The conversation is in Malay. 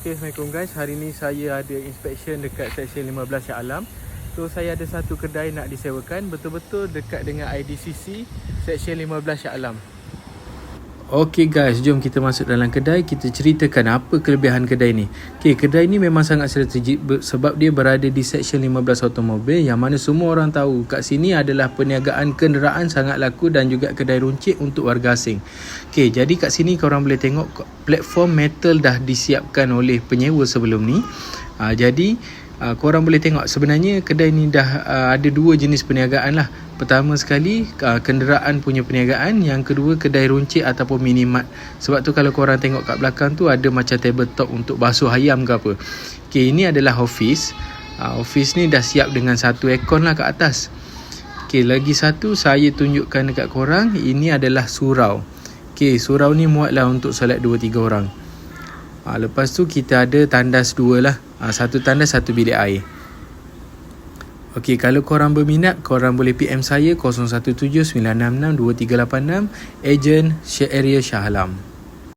Okay, Assalamualaikum guys. Hari ni saya ada inspection dekat Seksyen 15 Shah Alam. So saya ada satu kedai nak disewakan, betul-betul dekat dengan IDCC Seksyen 15 Shah Alam. Okay guys, jom kita masuk dalam kedai. Kita ceritakan apa kelebihan kedai ni. Okay, kedai ni memang sangat strategik sebab dia berada di Seksyen 15 automobil, yang mana semua orang tahu kat sini adalah perniagaan kenderaan sangat laku dan juga kedai runcit untuk warga asing. Okay, jadi kat sini korang boleh tengok platform metal dah disiapkan oleh penyewa sebelum ni. Jadi korang boleh tengok sebenarnya kedai ni dah ada dua jenis perniagaan lah. Pertama sekali kenderaan punya perniagaan, yang kedua kedai runcit ataupun minimart. Sebab tu kalau korang tengok kat belakang tu ada macam tabletop untuk basuh ayam ke apa. Okay, ini adalah office. Office ni dah siap dengan satu aircon lah kat atas. Okay, lagi satu saya tunjukkan dekat korang, ini adalah surau. Okay, surau ni muat lah untuk solat 2-3 orang. Lepas tu kita ada tandas 2 lah. Satu tandas, satu bilik air. Okey, kalau korang berminat, korang boleh PM saya 017-966-2386, ejen Area Shah Alam.